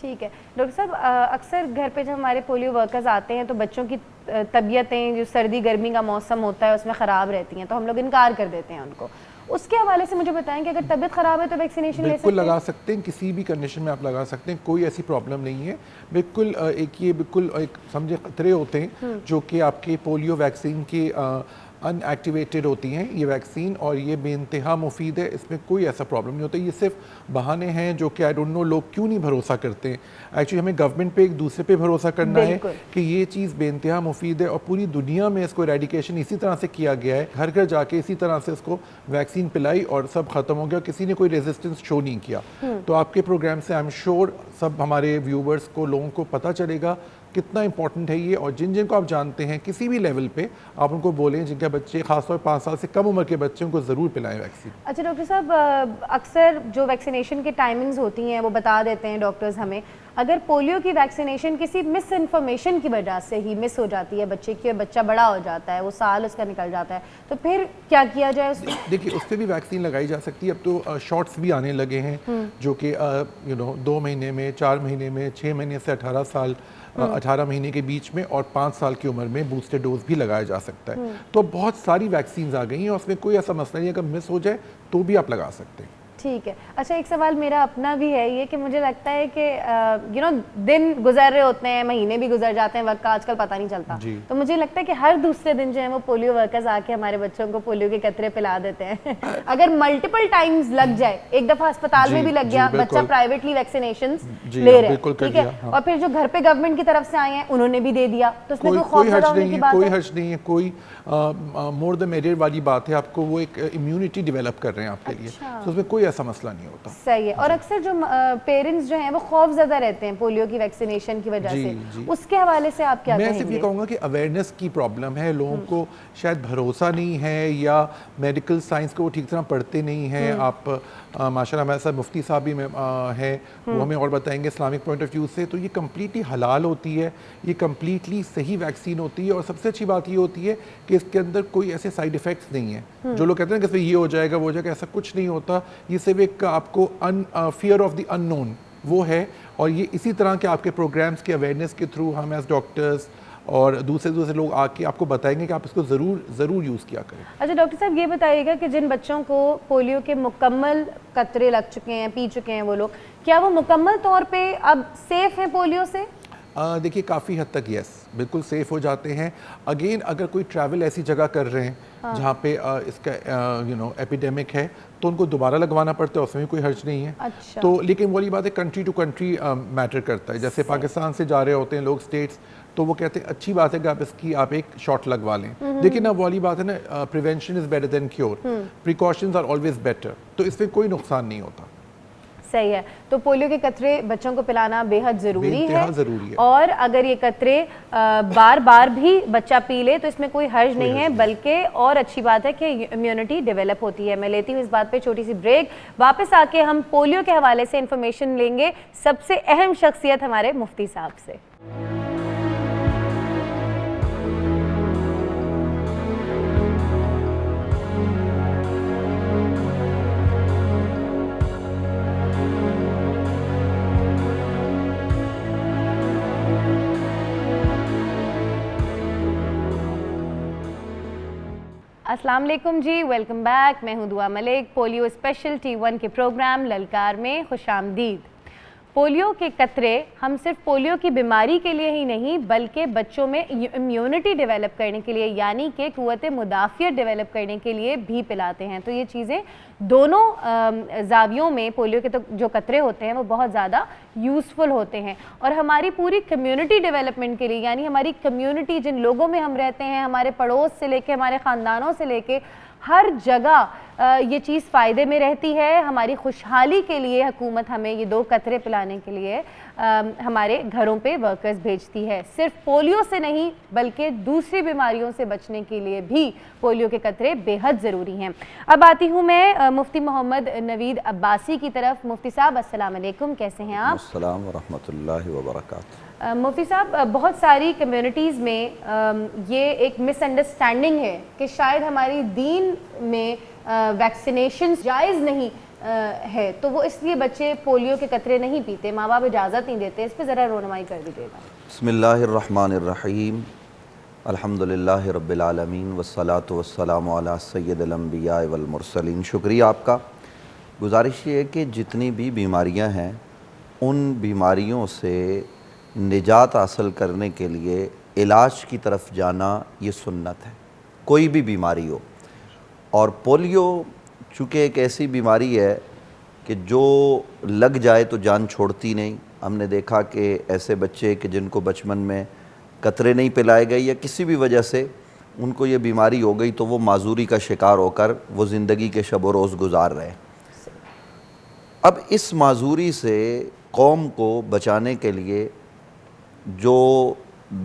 ٹھیک ہے ڈاکٹر صاحب، اکثر گھر پہ جب ہمارے پولیو ورکرز آتے ہیں تو بچوں کی طبیعتیں جو سردی گرمی کا موسم ہوتا ہے اس میں خراب رہتی ہیں، تو ہم لوگ انکار کر دیتے ہیں ان کو. اس کے حوالے سے مجھے بتائیں کہ اگر طبیعت خراب ہے تو ویکسینیشن لے سکتے ہیں؟ بالکل لگا سکتے ہیں، کسی بھی کنڈیشن میں آپ لگا سکتے ہیں، کوئی ایسی پرابلم نہیں ہے. بالکل یہ بالکل ایک سمجھے خطرے ہوتے ہیں جو کہ آپ کے پولیو ویکسین کی ان ایکٹیویٹڈ ہوتی ہیں یہ ویکسین، اور یہ بے انتہا مفید ہے، اس میں کوئی ایسا پرابلم نہیں ہوتا. یہ صرف بہانے ہیں جو کہ آئی ڈونٹ نو لوگ کیوں نہیں بھروسہ کرتے ہیں. ایکچولی ہمیں گورنمنٹ پہ ایک دوسرے پہ بھروسہ کرنا ہے کہ یہ چیز بے انتہا مفید ہے، اور پوری دنیا میں اس کو ایریڈیکیشن اسی طرح سے کیا گیا ہے، گھر گھر جا کے اسی طرح سے اس کو ویکسین پلائی اور سب ختم ہو گیا، کسی نے کوئی ریزسٹنس شو نہیں کیا. تو آپ کے پروگرام سے آئی ایم شیور سب ہمارے ویورز کو، لوگوں کو پتہ چلے گا کتنا امپورٹنٹ ہے یہ. اور جن کو آپ جانتے ہیں کسی بھی لیول پہ آپ ان کو بولیں، جن کے بچے خاص طور 5 سال سے کم عمر کے بچے ان کو ضرور پلائیں ویکسین. اچھا ڈاکٹر صاحب، اکثر جو ویکسینیشن کی ٹائمنگز ہوتی ہیں وہ بتا دیتے ہیں ڈاکٹرز ہمیں. اگر پولیو کی ویکسینیشن کسی مس انفارمیشن کی وجہ سے ہی مس ہو جاتی ہے بچے کی، اور بچہ بڑا ہو جاتا ہے، وہ سال اس کا نکل جاتا ہے، تو پھر کیا کیا جائے اس میں؟ دیکھیے اس پہ بھی ویکسین لگائی جا سکتی ہے. اب تو شارٹس بھی آنے لگے ہیں جو کہ 2 مہینے میں، 4 مہینے میں، 6 مہینے سے 18 سال 18 مہینے کے بیچ میں، اور 5 سال کی عمر میں بوسٹر ڈوز بھی لگایا جا سکتا ہے. تو بہت ساری ویکسینز آ گئی ہیں، اور اس میں کوئی ایسا مسئلہ نہیں ہے، اگر مس ہو جائے تو بھی آپ لگا سکتے ہیں. ٹھیک ہے. اچھا ایک سوال میرا اپنا بھی ہے یہ کہ مجھے لگتا ہے کہ دن گزر رہے ہوتے ہیں، مہینے بھی گزر جاتے ہیں، وقت کا آج کل پتہ نہیں چلتا. تو مجھے لگتا ہے کہ ہر دوسرے دن جو ہے وہ پولیو ورکرز آ کے ہمارے بچوں کو پولیو کے قطرے پلا دیتے ہیں. اگر ملٹیپل ٹائمز لگ جائے، ایک دفعہ اسپتال میں بھی لگ گیا، بچہ پرائیویٹلی ویکسینیشنز لے رہے ہیں، ٹھیک ہے، اور پھر جو گھر پہ گورنمنٹ کی طرف سے آئے ہیں انہوں نے بھی دے دیا، تو اس میں کوئی خوف زدہ ہونے کی بات ہے؟ کوئی حرج نہیں ہے، کوئی مور دین میریڈ والی بات ہے. آپ کو وہ ایک امیونٹی ڈیولپ کر رہے ہیں آپ کے لیے، تو اس میں کوئی ایسا مسئلہ نہیں ہوتا. صحیح ہے. اور اکثر جو پیرنٹس جو ہیں وہ خوف زدہ رہتے ہیں پولیو کی ویکسینیشن کی وجہ سے، اس کے حوالے سے آپ کیا کہیں گے؟ میں صرف یہ کہوں گا کہ اویئرنیس کی پرابلم ہے، لوگوں کو شاید بھروسہ نہیں ہے، یا میڈیکل سائنس کو وہ ٹھیک طرح پڑھتے نہیں ہیں. آپ ماشاء اللہ ہمارے ساتھ مفتی صاحب بھی ہیں، وہ ہمیں اور بتائیں گے اسلامک پوائنٹ آف ویو سے. تو یہ کمپلیٹلی حلال ہوتی ہے، یہ کمپلیٹلی صحیح ویکسین ہوتی ہے، اور سب سے اچھی بات یہ ہوتی ہے کہ اس کے اندر کوئی ایسے سائیڈ ایفیکٹس نہیں ہیں. جو لوگ کہتے ہیں کہ اس میں یہ ہو جائے گا وہ ہو جائے گا، ایسا کچھ نہیں ہوتا. یہ صرف ایک آپ کو فیئر آف دی ان نون وہ ہے. اور یہ اسی طرح کے آپ کے پروگرامز کے اویئرنیس کے تھرو ہم ایز ڈاکٹرز اور دوسرے لوگ آ کے آپ کو بتائیں گے کہ آپ اس کو ضرور یوز کیا کریں. اچھا ڈاکٹر صاحب یہ بتائیے گا کہ جن بچوں کو پولیو کے مکمل قطرے لگ چکے ہیں، پی چکے ہیں وہ لوگ، کیا وہ مکمل طور پہ اب سیف ہیں پولیو سے؟ دیکھیے کافی حد تک یس، بالکل سیف ہو جاتے ہیں. اگین اگر کوئی ٹریول ایسی جگہ کر رہے ہیں جہاں پہ اس کا ایپیڈیمک ہے تو ان کو دوبارہ لگوانا پڑتا ہے، اس میں کوئی حرج نہیں ہے. تو لیکن والی بات ہے کنٹری ٹو کنٹری میٹر کرتا ہے. جیسے پاکستان سے جا رہے ہوتے ہیں لوگ اسٹیٹس، تو وہ کہتے ہیں اچھی بات ہے کہ آپ ایک شاٹ لگوا لیں. لیکن اب والی بات ہے نا، prevention is better than cure, precautions are always better. تو اس میں کوئی نقصان نہیں ہوتا. صحیح ہے. تو پولیو کے قطرے بچوں کو پلانا بے حد ضروری ہے، ضروری ہے. اور اگر یہ قطرے بار بار بھی بچہ پی لے تو اس میں کوئی حرج نہیں ہے، بلکہ اور اچھی بات ہے کہ امیونٹی ڈیولپ ہوتی ہے. میں لیتی ہوں اس بات پہ چھوٹی سی بریک. واپس آ کے ہم پولیو کے حوالے سے انفارمیشن لیں گے سب سے اہم شخصیت ہمارے مفتی صاحب سے. السلام علیکم جی، ویلکم بیک. میں ہوں دعا ملک. پولیو اسپیشل T1 کے پروگرام للکار میں خوش آمدید. پولیو کے قطرے ہم صرف پولیو کی بیماری کے لیے ہی نہیں بلکہ بچوں میں امیونٹی ڈیولپ کرنے کے لیے، یعنی کہ قوت مدافعت ڈیولپ کرنے کے لیے بھی پلاتے ہیں. تو یہ چیزیں دونوں زاویوں میں پولیو کے جو قطرے ہوتے ہیں وہ بہت زیادہ یوزفل ہوتے ہیں، اور ہماری پوری کمیونٹی ڈیولپمنٹ کے لیے، یعنی ہماری کمیونٹی جن لوگوں میں ہم رہتے ہیں، ہمارے پڑوس سے لے کے ہمارے خاندانوں سے لے کے ہر جگہ یہ چیز فائدے میں رہتی ہے. ہماری خوشحالی کے لیے حکومت ہمیں یہ 2 قطرے پلانے کے لیے ہمارے گھروں پہ ورکرز بھیجتی ہے. صرف پولیو سے نہیں بلکہ دوسری بیماریوں سے بچنے کے لیے بھی پولیو کے قطرے بے حد ضروری ہیں. اب آتی ہوں میں مفتی محمد نوید عباسی کی طرف. مفتی صاحب السلام علیکم، کیسے ہیں آپ؟ السلام ورحمۃ اللہ وبرکاتہ. مفتی صاحب بہت ساری کمیونٹیز میں یہ ایک مس انڈرسٹینڈنگ ہے کہ شاید ہماری دین میں ویکسینیشن جائز نہیں، ہے تو وہ اس لیے بچے پولیو کے قطرے نہیں پیتے, ماں باپ اجازت نہیں دیتے, اس پہ ذرا رونمائی کر دیجیے گا. بسم اللہ الرحمن الرحیم. الحمدللہ رب العالمین والصلاة والسلام علی سید الانبیاء والمرسلین. شکریہ آپ کا. گزارش یہ ہے کہ جتنی بھی بیماریاں ہیں ان بیماریوں سے نجات حاصل کرنے کے لیے علاج کی طرف جانا یہ سنت ہے, کوئی بھی بیماری ہو. اور پولیو چونکہ ایک ایسی بیماری ہے کہ جو لگ جائے تو جان چھوڑتی نہیں. ہم نے دیکھا کہ ایسے بچے کہ جن کو بچپن میں قطرے نہیں پلائے گئے یا کسی بھی وجہ سے ان کو یہ بیماری ہو گئی تو وہ معذوری کا شکار ہو کر وہ زندگی کے شب و روز گزار رہے. اب اس معذوری سے قوم کو بچانے کے لیے جو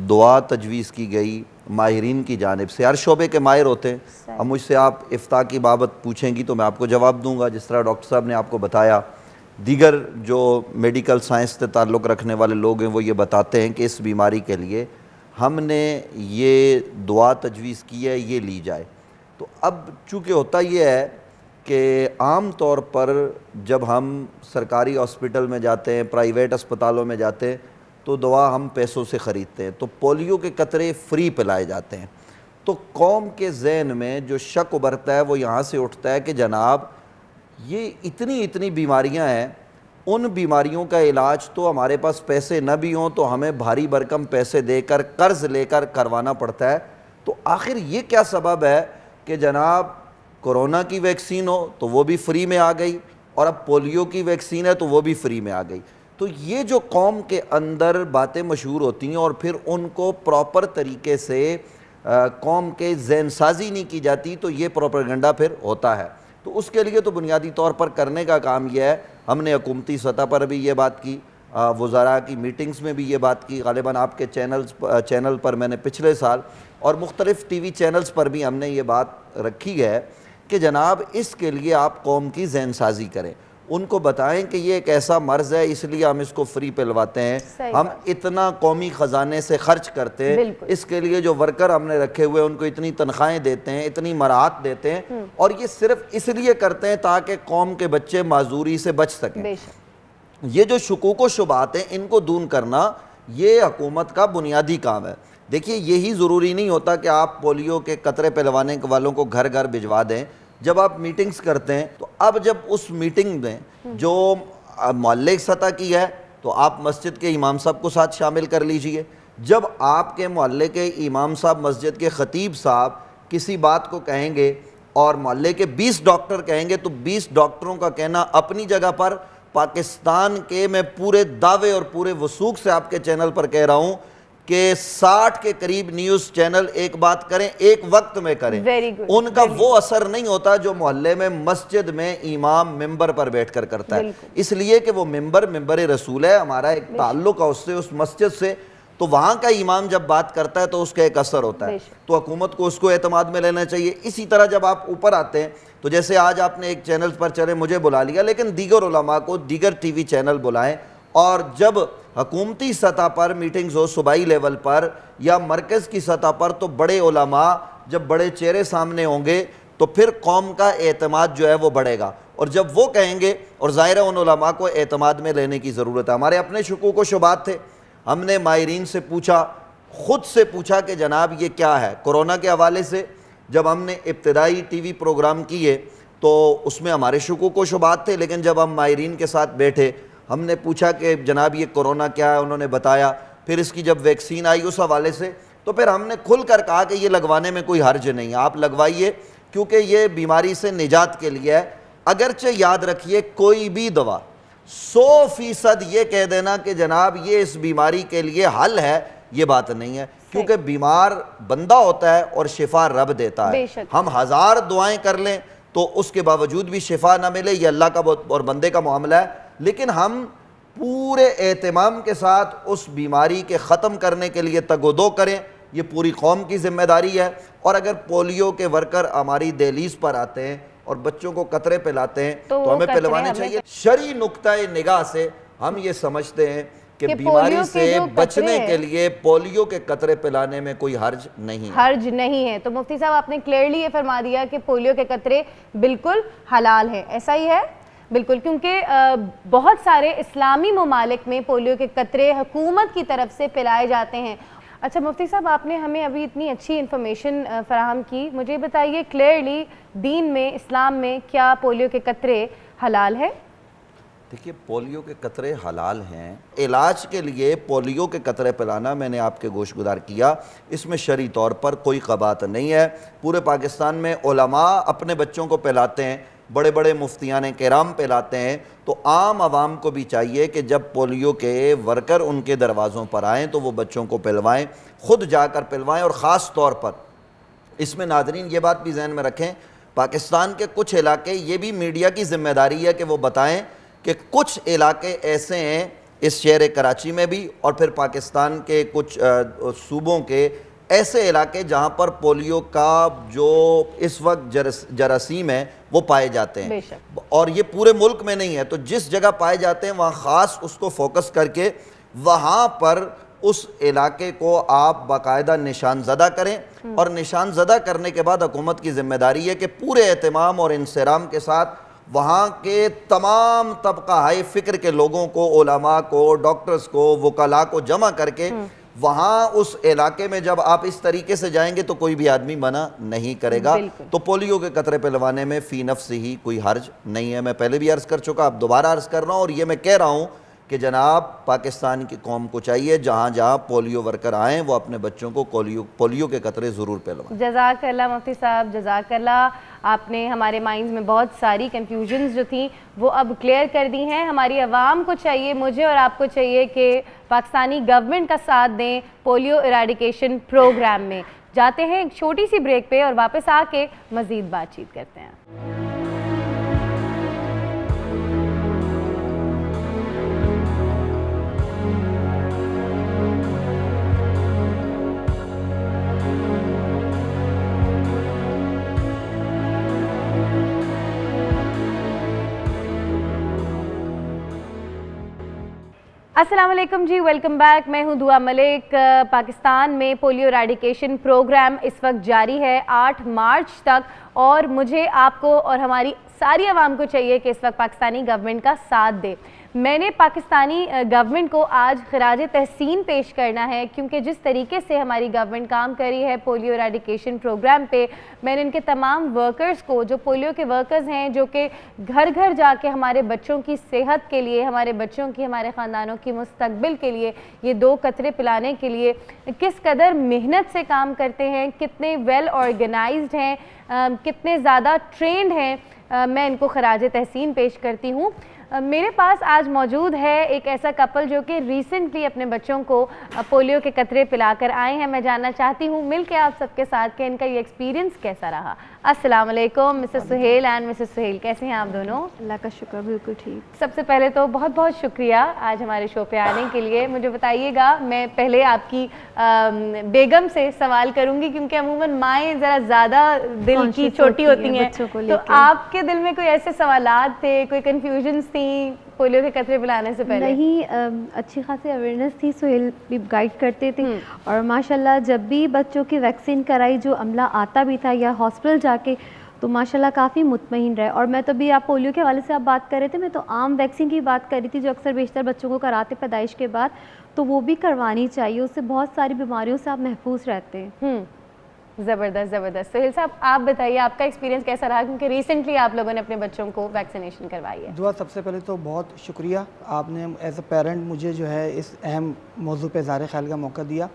دعا تجویز کی گئی ماہرین کی جانب سے, ہر شعبے کے ماہر ہوتے ہیں. اب مجھ سے آپ افتاء کی بابت پوچھیں گی تو میں آپ کو جواب دوں گا, جس طرح ڈاکٹر صاحب نے آپ کو بتایا. دیگر جو میڈیکل سائنس سے تعلق رکھنے والے لوگ ہیں وہ یہ بتاتے ہیں کہ اس بیماری کے لیے ہم نے یہ دعا تجویز کی ہے, یہ لی جائے. تو اب چونکہ ہوتا یہ ہے کہ عام طور پر جب ہم سرکاری ہاسپٹل میں جاتے ہیں, پرائیویٹ اسپتالوں میں جاتے ہیں تو دوا ہم پیسوں سے خریدتے ہیں, تو پولیو کے قطرے فری پلائے جاتے ہیں. تو قوم کے ذہن میں جو شک ابھرتا ہے وہ یہاں سے اٹھتا ہے کہ جناب یہ اتنی بیماریاں ہیں, ان بیماریوں کا علاج تو ہمارے پاس پیسے نہ بھی ہوں تو ہمیں بھاری بھرکم پیسے دے کر قرض لے کر کروانا پڑتا ہے. تو آخر یہ کیا سبب ہے کہ جناب کورونا کی ویکسین ہو تو وہ بھی فری میں آ گئی اور اب پولیو کی ویکسین ہے تو وہ بھی فری میں آ گئی. تو یہ جو قوم کے اندر باتیں مشہور ہوتی ہیں اور پھر ان کو پراپر طریقے سے قوم کے ذہن سازی نہیں کی جاتی تو یہ پروپیگنڈا پھر ہوتا ہے. تو اس کے لیے تو بنیادی طور پر کرنے کا کام یہ ہے, ہم نے حکومتی سطح پر بھی یہ بات کی, وزراء کی میٹنگز میں بھی یہ بات کی, غالباً آپ کے چینل پر میں نے پچھلے سال اور مختلف ٹی وی چینلز پر بھی ہم نے یہ بات رکھی ہے کہ جناب اس کے لیے آپ قوم کی ذہن سازی کریں, ان کو بتائیں کہ یہ ایک ایسا مرض ہے اس لیے ہم اس کو فری پلواتے ہیں, ہم اتنا قومی خزانے سے خرچ کرتے ہیں, اس کے لیے جو ورکر ہم نے رکھے ہوئے ان کو اتنی تنخواہیں دیتے ہیں, اتنی مراعات دیتے ہیں, اور یہ صرف اس لیے کرتے ہیں تاکہ قوم کے بچے معذوری سے بچ سکیں. یہ جو شکوک و شبہات ہیں ان کو دور کرنا یہ حکومت کا بنیادی کام ہے. دیکھیے یہی ضروری نہیں ہوتا کہ آپ پولیو کے قطرے پلوانے والوں کو گھر گھر بھجوا دیں. جب آپ میٹنگز کرتے ہیں تو اب جب اس میٹنگ میں جو محلے سطح کی ہے تو آپ مسجد کے امام صاحب کو ساتھ شامل کر لیجئے. جب آپ کے محلے کے امام صاحب, مسجد کے خطیب صاحب کسی بات کو کہیں گے اور محلے کے 20 ڈاکٹر کہیں گے تو 20 ڈاکٹروں کا کہنا اپنی جگہ پر, پاکستان کے میں پورے دعوے اور پورے وثوق سے آپ کے چینل پر کہہ رہا ہوں کہ 60 کے قریب نیوز چینل ایک بات کریں ایک وقت میں کریں, ان کا وہ اثر نہیں ہوتا جو محلے میں مسجد میں امام ممبر پر بیٹھ کر کرتا ہے. اس لیے کہ وہ ممبر رسول ہے, ہمارا ایک تعلق ہے اس سے, اس مسجد سے, تو وہاں کا امام جب بات کرتا ہے تو اس کا ایک اثر ہوتا ہے. تو حکومت کو اس کو اعتماد میں لینا چاہیے. اسی طرح جب آپ اوپر آتے ہیں تو جیسے آج آپ نے ایک چینل پر چلے مجھے بلا لیا, لیکن دیگر علماء کو دیگر ٹی وی چینل بلائیں, اور جب حکومتی سطح پر میٹنگز ہو صوبائی لیول پر یا مرکز کی سطح پر تو بڑے علماء جب بڑے چہرے سامنے ہوں گے تو پھر قوم کا اعتماد جو ہے وہ بڑھے گا. اور جب وہ کہیں گے, اور ظاہر ہے ان علماء کو اعتماد میں لینے کی ضرورت ہے. ہمارے اپنے شکوک و شبہات تھے, ہم نے ماہرین سے پوچھا, خود سے پوچھا کہ جناب یہ کیا ہے. کورونا کے حوالے سے جب ہم نے ابتدائی ٹی وی پروگرام کیے تو اس میں ہمارے شکوک و شبہات تھے, لیکن جب ہم ماہرین کے ساتھ بیٹھے ہم نے پوچھا کہ جناب یہ کورونا کیا ہے, انہوں نے بتایا. پھر اس کی جب ویکسین آئی اس حوالے سے تو پھر ہم نے کھل کر کہا کہ یہ لگوانے میں کوئی حرج نہیں ہے, آپ لگوائیے کیونکہ یہ بیماری سے نجات کے لیے ہے. اگرچہ یاد رکھیے کوئی بھی دوا 100% یہ کہہ دینا کہ جناب یہ اس بیماری کے لیے حل ہے, یہ بات نہیں ہے, کیونکہ بیمار بندہ ہوتا ہے اور شفا رب دیتا ہے. ہم 1000 دعائیں کر لیں تو اس کے باوجود بھی شفا نہ ملے, یہ اللہ کا اور بندے کا معاملہ ہے. لیکن ہم پورے اہتمام کے ساتھ اس بیماری کے ختم کرنے کے لیے تگ و دو کریں, یہ پوری قوم کی ذمہ داری ہے. اور اگر پولیو کے ورکر ہماری دہلیز پر آتے ہیں اور بچوں کو قطرے پلاتے ہیں تو ہمیں پلوانے چاہیے. شرعی نقطہ نگاہ سے ہم یہ سمجھتے ہیں کہ بیماری سے بچنے کے لیے پولیو کے قطرے پلانے میں کوئی حرج نہیں ہے. تو مفتی صاحب آپ نے کلیئرلی یہ فرما دیا کہ پولیو کے قطرے بالکل حلال ہیں, ایسا ہی ہے؟ بالکل، کیونکہ بہت سارے اسلامی ممالک میں پولیو کے قطرے حکومت کی طرف سے پلائے جاتے ہیں. اچھا مفتی صاحب، آپ نے ہمیں ابھی اتنی اچھی انفارمیشن فراہم کی. مجھے بتائیے کلیئرلی دین میں، اسلام میں کیا پولیو کے قطرے حلال ہے؟ دیکھیے پولیو کے قطرے حلال ہیں. علاج کے لیے پولیو کے قطرے پلانا میں نے آپ کے گوش گزار کیا، اس میں شرعی طور پر کوئی قباحت نہیں ہے. پورے پاکستان میں علماء اپنے بچوں کو پلاتے ہیں، بڑے بڑے مفتیان کرام پلاتے ہیں. تو عام عوام کو بھی چاہیے کہ جب پولیو کے ورکر ان کے دروازوں پر آئیں تو وہ بچوں کو پلوائیں، خود جا کر پلوائیں. اور خاص طور پر اس میں ناظرین یہ بات بھی ذہن میں رکھیں، پاکستان کے کچھ علاقے، یہ بھی میڈیا کی ذمہ داری ہے کہ وہ بتائیں کہ کچھ علاقے ایسے ہیں اس شہر کراچی میں بھی اور پھر پاکستان کے کچھ صوبوں کے ایسے علاقے جہاں پر پولیو کا جو اس وقت جراثیم ہے وہ پائے جاتے ہیں، اور یہ پورے ملک میں نہیں ہے. تو جس جگہ پائے جاتے ہیں وہاں خاص اس کو فوکس کر کے وہاں پر اس علاقے کو آپ باقاعدہ نشان زدہ کریں. اور نشان زدہ کرنے کے بعد حکومت کی ذمہ داری ہے کہ پورے اہتمام اور انصرام کے ساتھ وہاں کے تمام طبقہ ہائی فکر کے لوگوں کو، علماء کو، ڈاکٹرز کو، وکلاء کو جمع کر کے وہاں اس علاقے میں جب آپ اس طریقے سے جائیں گے تو کوئی بھی آدمی منع نہیں کرے گا. تو پولیو کے قطرے پلوانے میں فی نفس ہی کوئی حرج نہیں ہے. میں پہلے بھی عرض کر چکا، اب دوبارہ عرض کر رہا ہوں، اور یہ میں کہہ رہا ہوں کہ جناب پاکستان کی قوم کو چاہیے جہاں جہاں پولیو ورکر آئیں وہ اپنے بچوں کو پولیو کے قطرے ضرور پلوائیں. جزاک اللہ مفتی صاحب، جزاک اللہ. آپ نے ہمارے مائنڈز میں بہت ساری کنفیوژنز جو تھیں وہ اب کلیئر کر دی ہیں. ہماری عوام کو چاہیے، مجھے اور آپ کو چاہیے کہ پاکستانی گورنمنٹ کا ساتھ دیں پولیو ایراڈیکیشن پروگرام میں. جاتے ہیں ایک چھوٹی سی بریک پہ اور واپس آ کے مزید بات چیت کرتے ہیں. السلام علیکم جی، ویلکم بیک. میں ہوں دعا ملک. پاکستان میں پولیو ایراڈیکیشن پروگرام اس وقت جاری ہے 8 مارچ تک، اور مجھے، آپ کو اور ہماری ساری عوام کو چاہیے کہ اس وقت پاکستانی گورنمنٹ کا ساتھ دے. میں نے پاکستانی گورنمنٹ کو آج خراج تحسین پیش کرنا ہے، کیونکہ جس طریقے سے ہماری گورنمنٹ کام کری ہے پولیو ایراڈیکیشن پروگرام پہ. میں نے ان کے تمام ورکرز کو، جو پولیو کے ورکرز ہیں، جو کہ گھر گھر جا کے ہمارے بچوں کی صحت کے لیے، ہمارے بچوں کی، ہمارے خاندانوں کی مستقبل کے لیے یہ 2 قطرے پلانے کے لیے کس قدر محنت سے کام کرتے ہیں، کتنے ویل آرگنائزڈ ہیں، کتنے زیادہ ٹرینڈ ہیں، میں ان کو خراج تحسین پیش کرتی ہوں. میرے پاس آج موجود ہے ایک ایسا کپل جو کہ ریسنٹلی اپنے بچوں کو پولیو کے قطرے پلا کر آئے ہیں. میں جاننا چاہتی ہوں مل کے آپ سب کے ساتھ کہ ان کا یہ ایکسپیرینس کیسا رہا. السلام علیکم Mrs Sohail and Mrs Sohail, کیسے ہیں آپ دونوں؟ اللہ کا شکر، بالکل ٹھیک. سب سے پہلے تو بہت بہت شکریہ آج ہمارے شو پہ آنے کے لیے. مجھے بتائیے گا، میں پہلے آپ کی بیگم سے سوال کروں گی، کیونکہ عموماً مائیں ذرا زیادہ دل کی چھوٹی ہوتی ہیں، تو آپ کے دل میں کوئی ایسے سوالات تھے، کوئی کنفیوژنس تھیں پولیو کے قطرے پلانے سے پہلے؟ نہیں، اچھی خاصی اویئرنیس تھی، سہیل بھی گائیڈ کرتے تھے، اور ماشاءاللہ جب بھی بچوں کی ویکسین کرائی، جو عملہ آتا بھی تھا یا ہاسپٹل جا کے، تو ماشاءاللہ کافی مطمئن رہے. اور میں تو بھی، آپ پولیو کے حوالے سے آپ بات کر رہے تھے، میں تو عام ویکسین کی بات کر رہی تھی جو اکثر بیشتر بچوں کو کراتے پیدائش کے بعد، تو وہ بھی کروانی چاہیے، اس سے بہت ساری بیماریوں سے آپ محفوظ رہتے ہیں. زبردست زبردست. سہیل صاحب آپ بتائیے آپ کا ایکسپیرینس کیسا رہا، کیونکہ ریسنٹلی آپ لوگوں نے اپنے بچوں کو ویکسینیشن کروائی ہے؟ دعا، سب سے پہلے تو بہت شکریہ، آپ نے ایز اے پیرنٹ مجھے جو ہے اس اہم موضوع پہ اظہار خیال کا موقع دیا.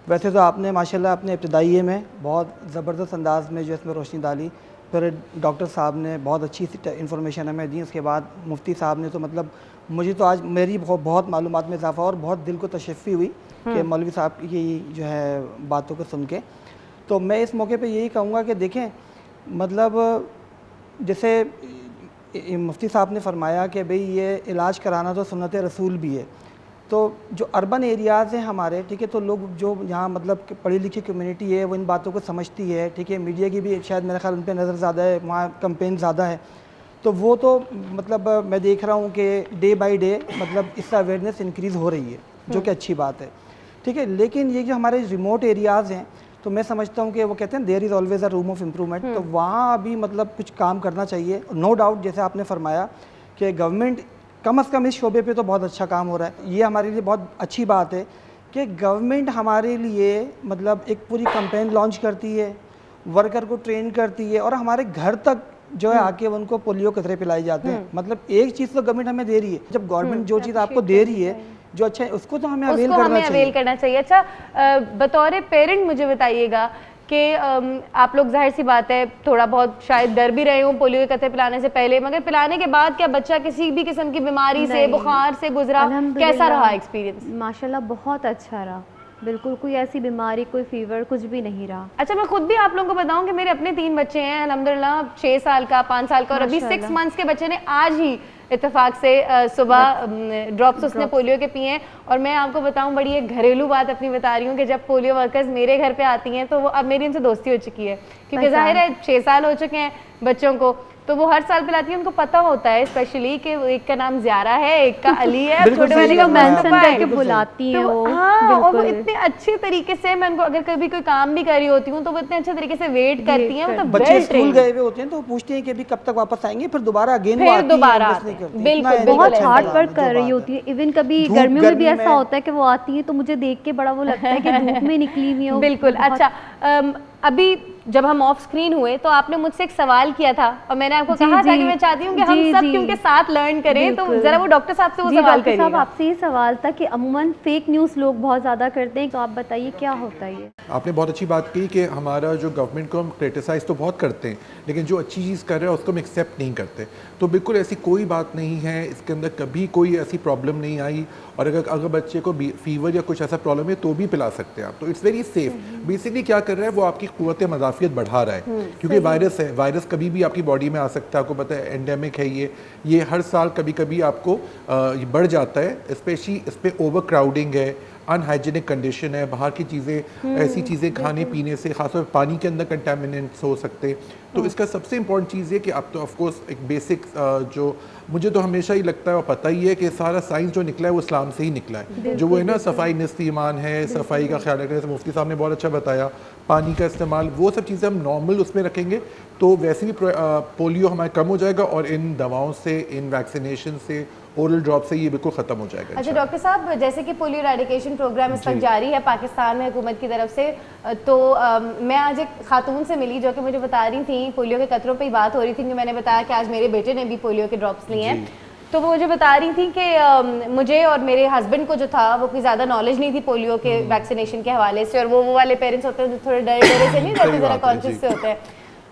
ویسے تو آپ نے ماشاءاللہ اپنے ابتدائیے میں بہت زبردست انداز میں جو اس میں روشنی ڈالی، پھر ڈاکٹر صاحب نے بہت اچھی انفارمیشن ہمیں دی، اس کے بعد مفتی صاحب نے تو مطلب مجھے تو آج میری بہت معلومات میں اضافہ اور بہت دل کو تشفی ہوئی کہ مولوی صاحب کی جو ہے باتوں کو سن کے. تو میں اس موقع پہ یہی کہوں گا کہ دیکھیں، مطلب جیسے مفتی صاحب نے فرمایا کہ بھئی یہ علاج کرانا تو سنت رسول بھی ہے، تو جو اربن ایریاز ہیں ہمارے، ٹھیک ہے، تو لوگ جو یہاں مطلب پڑھی لکھی کمیونٹی ہے وہ ان باتوں کو سمجھتی ہے، ٹھیک ہے، میڈیا کی بھی شاید میرے خیال ان پہ نظر زیادہ ہے، وہاں کمپین زیادہ ہے، تو وہ تو مطلب میں دیکھ رہا ہوں کہ ڈے بائی ڈے مطلب اس کا اویئرنیس انکریز ہو رہی ہے، جو کہ اچھی بات ہے، ٹھیک ہے. لیکن یہ جو ہمارے ریموٹ ایریاز ہیں، تو میں سمجھتا ہوں کہ وہ کہتے ہیں there is always a room of improvement, تو وہاں ابھی مطلب کچھ کام کرنا چاہیے. نو ڈاؤٹ، جیسے آپ نے فرمایا کہ گورنمنٹ کم از کم اس شعبے پہ تو بہت اچھا کام ہو رہا ہے. یہ ہمارے لیے بہت اچھی بات ہے کہ گورنمنٹ ہمارے لیے مطلب ایک پوری کمپین لانچ کرتی ہے, ورکر کو ٹرین کرتی ہے, اور ہمارے گھر تک جو ہے آ کے ان کو پولیو قطرے پلائے جاتے ہیں. مطلب ایک چیز تو گورنمنٹ ہمیں دے رہی ہے, جب گورنمنٹ جو چیز آپ کو دے رہی ہے جو اچھا ہے اس کو تو ہمیں اویل کرنا چاہیے. اچھا بطور پیرنٹ مجھے بتائیے گا کہ آپ لوگ ظاہر سی بات ہے تھوڑا بہت شاید ڈر بھی رہے ہوں پولیو کے قطرے پلانے سے پہلے, مگر پلانے کے بعد کیا بچہ کسی بھی قسم کی بیماری سے بخار سے گزرا؟ کیسا رہا ایکسپیرینس؟ ماشاءاللہ بہت اچھا رہا, بالکل کوئی ایسی بیماری کوئی فیور کچھ بھی نہیں رہا. اچھا میں خود بھی آپ لوگوں کو بتاؤں کہ میرے اپنے 3 بچے ہیں الحمدللہ, 6 سال کا, 5 سال کا, اور ابھی 6 months کے بچے نے آج ہی اتفاق سے صبح ڈراپس اس نے پولیو کے پیے ہیں. اور میں آپ کو بتاؤں بڑی ایک گھریلو بات اپنی بتا رہی ہوں کہ جب پولیو ورکرز میرے گھر پہ آتی ہیں تو وہ اب میری ان سے دوستی ہو چکی ہے, کیونکہ ظاہر ہے 6 سال ہو چکے ہیں بچوں کو, تو وہ ہر سال پلاتی ہیں. ان کو پتہ ہوتا ہے اسپیشلی کہ ایک کا نام زیارہ ہے, ایک کا علی ہے, چھوٹے والے کا مینشن کر کے بلاتی ہیں وہ. ہاں, اور وہ اتنے اچھے طریقے سے, میں ان کو اگر کبھی کوئی کام بھی کر رہی ہوتی ہوں تو وہ اتنے اچھے طریقے سے ویٹ کرتی ہیں. مطلب بچے اسکول گئے ہوئے ہوتے ہیں تو پوچھتے ہیں کہ ابھی کب تک واپس آئیں گے, پھر دوبارہ اگین وہ آتی ہیں. بالکل بہت ہارڈ ورک کر رہی ہوتی ہے. ایون کبھی گرمیوں میں بھی ایسا ہوتا ہے کہ وہ آتی ہیں تو مجھے دیکھ کے بڑا وہ لگتا ہے کہ دھوپ میں نکلی ہوئی ہیں. بالکل. اچھا ابھی جب ہم آف اسکرین ہوئے تو آپ نے مجھ سے ایک سوال کیا تھا, اور میں نے آپ کو کہا تھا کہ میں چاہتی ہوں کہ ہم سب کیونکہ ساتھ لرن کریں, تو ذرا وہ ڈاکٹر صاحب سے وہ سوال کریے. صاحب آپ سے یہ سوال تھا کہ عموماً فیک نیوز لوگ بہت زیادہ کرتے ہیں, تو آپ بتائیے کیا ہوتا ہے یہ؟ آپ نے بہت اچھی بات کی کہ ہمارا جو گورنمنٹ کو ہم کرٹیسائز تو بہت کرتے ہیں, لیکن جو اچھی چیز کر رہے ہیں اس کو ہم ایکسیپٹ نہیں کرتے. تو بالکل ایسی کوئی بات نہیں ہے, اس کے اندر کبھی کوئی ایسی پرابلم نہیں آئی, اور اگر بچے کو فیور یا کچھ ایسا پرابلم ہے تو بھی پلا سکتے ہیں آپ. تو اٹس ویری سیف. بیسکلی کیا کر رہا ہے وہ آپ کی قوت مدافعت بڑھا رہا ہے, کیونکہ وائرس ہے, وائرس کبھی بھی آپ کی باڈی میں آ سکتا ہے. آپ کو پتہ ہے اینڈیمک ہے یہ ہر سال کبھی کبھی آپ کو بڑھ جاتا ہے. اسپیشلی اس پہ اوور کراؤڈنگ ہے, ان ہائیجینک کنڈیشن ہے, باہر کی چیزیں ایسی چیزیں کھانے پینے سے, خاص طور پہ پانی کے اندر کنٹامننٹس ہو سکتے. تو اس کا سب سے امپورٹنٹ چیز یہ کہ آپ تو آف کورس ایک بیسک جو مجھے تو ہمیشہ ہی لگتا ہے اور پتہ ہی ہے کہ سارا سائنس جو نکلا ہے وہ اسلام سے ہی نکلا ہے, جو وہ ہے نا صفائی نصف ایمان ہے, صفائی کا خیال رکھنے سے مفتی صاحب نے بہت اچھا بتایا, پانی کا استعمال, وہ سب چیزیں ہم نارمل اس میں رکھیں گے تو ویسے بھی پولیو ہمارا کم ہو جائے گا, اور ان دواؤں سے, ان ویکسینیشن سے, اورل ڈراپ سے یہ بالکل ختم ہو جائے گا. اچھا ڈاکٹر صاحب, جیسے کہ پولیو ایریڈیکیشن پروگرام اس وقت جاری ہے پاکستان میں حکومت کی طرف سے, تو میں آج ایک خاتون سے ملی جو کہ مجھے بتا رہی تھیں, پولیو کے قطروں پہ ہی بات ہو رہی تھی, کہ میں نے بتایا کہ آج میرے بیٹے نے بھی پولیو کے ڈراپس لیے ہیں. تو وہ مجھے بتا رہی تھی کہ مجھے اور میرے ہسبینڈ کو جو تھا وہ کوئی زیادہ نالج نہیں تھی پولیو کے ویکسینیشن کے حوالے سے, اور وہ والے پیرنٹس ہوتے ہیں جو تھوڑے ڈرے سے نہیں رہتے, ذرا کانشیس سے ہوتے ہیں,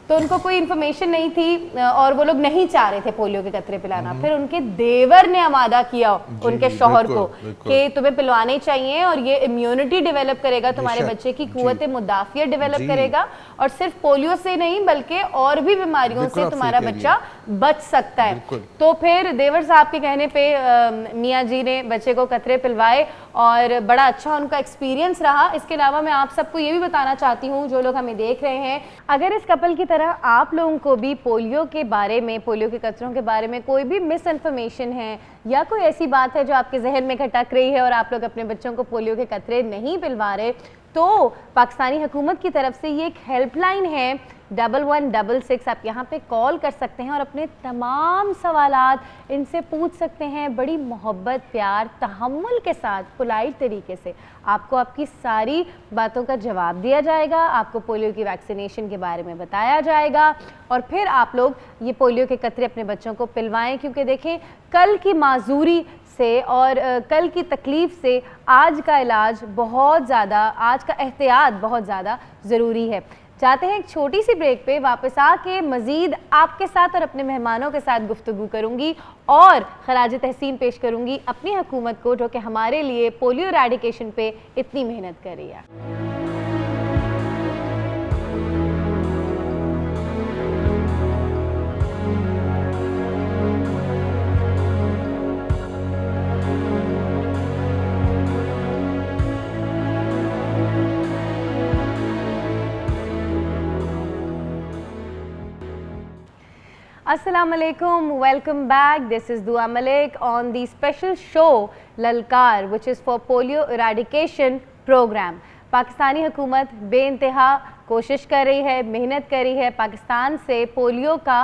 تو ان کو کوئی انفارمیشن نہیں تھی اور وہ لوگ نہیں چاہ رہے تھے پولیو کے قطرے پلانا. پھر ان کے دیور نے آمادہ کیا ان کے شوہر کو کہ تمہیں پلوانے چاہیے, اور یہ امیونٹی ڈیولپ کرے گا, تمہارے بچے کی قوت مدافعت ڈیولپ کرے گا, اور صرف پولیو سے نہیں بلکہ اور بھی بیماریوں سے تمہارا بچہ بچ سکتا ہے. تو پھر دیور صاحب کے کہنے پہ میاں جی نے بچے کو قطرے پلوائے, اور بڑا اچھا ان کا ایکسپیرینس رہا. اس کے علاوہ میں آپ سب کو یہ بھی بتانا چاہتی ہوں, جو لوگ ہمیں دیکھ رہے ہیں, اگر اس کپل کی طرح آپ لوگوں کو بھی پولیو کے بارے میں, پولیو کے قطروں کے بارے میں کوئی بھی مس انفارمیشن ہے, یا کوئی ایسی بات ہے جو آپ کے ذہن میں کھٹک رہی ہے اور آپ لوگ اپنے بچوں کو پولیو کے قطرے نہیں پلوا رہے, تو پاکستانی حکومت کی طرف سے یہ ایک ہیلپ لائن ہے 1166. آپ یہاں پہ کال کر سکتے ہیں اور اپنے تمام سوالات ان سے پوچھ سکتے ہیں. بڑی محبت, پیار, تحمل کے ساتھ, پولائٹ طریقے سے آپ کو آپ کی ساری باتوں کا جواب دیا جائے گا, آپ کو پولیو کی ویکسینیشن کے بارے میں بتایا جائے گا, اور پھر آپ لوگ یہ پولیو کے قطرے اپنے بچوں کو پلوائیں. کیونکہ دیکھیں کل کی معذوری سے اور کل کی تکلیف سے آج کا علاج بہت زیادہ, آج کا احتیاط بہت زیادہ ضروری ہے. چاہتے ہیں ایک چھوٹی سی بریک پہ واپس آ کے مزید آپ کے ساتھ اور اپنے مہمانوں کے ساتھ گفتگو کروں گی, اور خراج تحسین پیش کروں گی اپنی حکومت کو جو کہ ہمارے لیے پولیو ایریڈیکیشن پہ اتنی محنت کر رہی ہے. Assalamu alaikum, welcome back. This is Dua Malik on the special show Lalkar, which is for polio eradication program. Pakistani حکومت بے انتہا کوشش کر رہی ہے, محنت کر رہی ہے پاکستان سے پولیو کا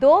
2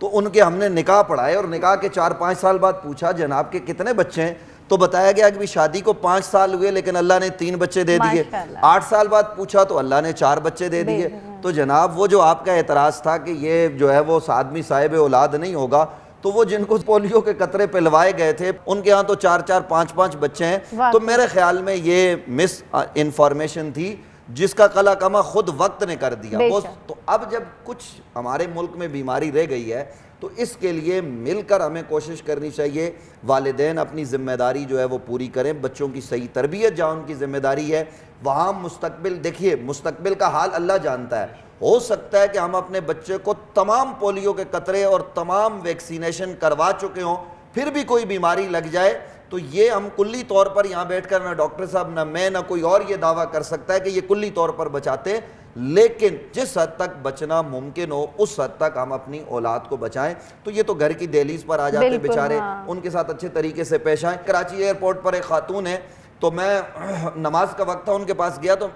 تو ان کے ہم نے نکاح پڑھائے اور نکاح کے 4-5 سال بعد پوچھا جناب کے کتنے بچے ہیں، تو بتایا گیا کہ شادی کو 5 سال ہوئے لیکن اللہ نے 3 بچے دے دیے۔ 8 سال بعد پوچھا تو اللہ نے 4 بچے دے دیے۔ تو جناب وہ جو آپ کا اعتراض تھا کہ یہ جو ہے وہ آدمی صاحب اولاد نہیں ہوگا، تو وہ جن کو پولیو کے قطرے پلوائے گئے تھے ان کے ہاں تو 4-4 5-5 بچے ہیں۔ تو میرے خیال میں یہ مس انفارمیشن تھی جس کا قلع کما خود وقت نے کر دیا۔ تو اب جب کچھ ہمارے ملک میں بیماری رہ گئی ہے تو اس کے لیے مل کر ہمیں کوشش کرنی چاہیے، والدین اپنی ذمہ داری جو ہے وہ پوری کریں، بچوں کی صحیح تربیت جہاں ان کی ذمہ داری ہے وہاں مستقبل دیکھیے، مستقبل کا حال اللہ جانتا ہے۔ ہو سکتا ہے کہ ہم اپنے بچے کو تمام پولیو کے قطرے اور تمام ویکسینیشن کروا چکے ہوں، پھر بھی کوئی بیماری لگ جائے تو یہ ہم کلی طور پر یہاں بیٹھ کر نہ ڈاکٹر صاحب نہ میں نہ کوئی اور یہ دعویٰ کر سکتا ہے کہ یہ کلی طور پر بچاتے، لیکن جس حد تک بچنا ممکن ہو اس حد تک ہم اپنی اولاد کو بچائیں۔ تو یہ تو گھر کی دہلیز پر آ جاتے بیچارے، ان کے ساتھ اچھے طریقے سے پیش آئیں۔ کراچی ایئرپورٹ پر ایک خاتون ہے، تو میں نماز کا وقت تھا ان کے پاس گیا تو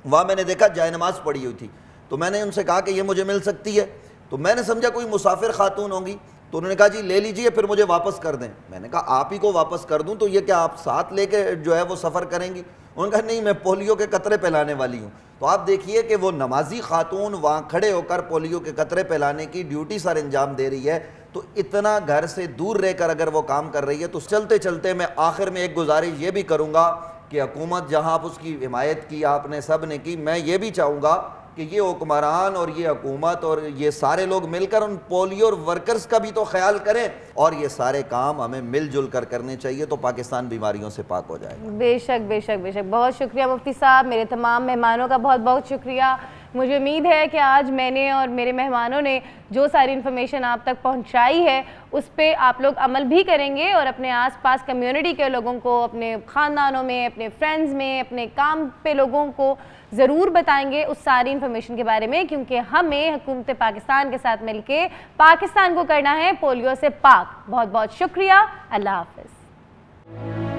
وہاں میں نے دیکھا جائے نماز پڑھی ہوئی تھی، تو میں نے ان سے کہا کہ یہ مجھے مل سکتی ہے، تو میں نے سمجھا کوئی مسافر خاتون ہوں گی، تو انہوں نے کہا جی لے لیجئے پھر مجھے واپس کر دیں۔ میں نے کہا آپ ہی کو واپس کر دوں تو یہ کیا آپ ساتھ لے کے جو ہے وہ سفر کریں گی؟ انہوں نے کہا نہیں میں پولیو کے قطرے پھیلانے والی ہوں۔ تو آپ دیکھیے کہ وہ نمازی خاتون وہاں کھڑے ہو کر پولیو کے قطرے پھیلانے کی ڈیوٹی سر انجام دے رہی ہے، تو اتنا گھر سے دور رہ کر اگر وہ کام کر رہی ہے تو چلتے چلتے میں آخر میں ایک گزارش یہ بھی کروں گا کہ حکومت جہاں آپ اس کی حمایت کی آپ نے سب نے کی، میں یہ بھی چاہوں گا کہ یہ حکمران اور یہ حکومت اور یہ سارے لوگ مل کر ان پولیو اور ورکرز کا بھی تو خیال کریں، اور یہ سارے کام ہمیں مل جل کر کرنے چاہیے تو پاکستان بیماریوں سے پاک ہو جائے گا۔ بے شک بے شک بے شک، بہت شکریہ مفتی صاحب، میرے تمام مہمانوں کا بہت بہت شکریہ۔ مجھے امید ہے کہ آج میں نے اور میرے مہمانوں نے جو ساری انفارمیشن آپ تک پہنچائی ہے اس پہ آپ لوگ عمل بھی کریں گے اور اپنے آس پاس کمیونٹی کے لوگوں کو، اپنے خاندانوں میں، اپنے فرینڈز میں، اپنے کام پہ لوگوں کو ضرور بتائیں گے اس ساری انفارمیشن کے بارے میں، کیونکہ ہمیں حکومت پاکستان کے ساتھ مل کے پاکستان کو کرنا ہے پولیو سے پاک۔ بہت بہت شکریہ، اللہ حافظ۔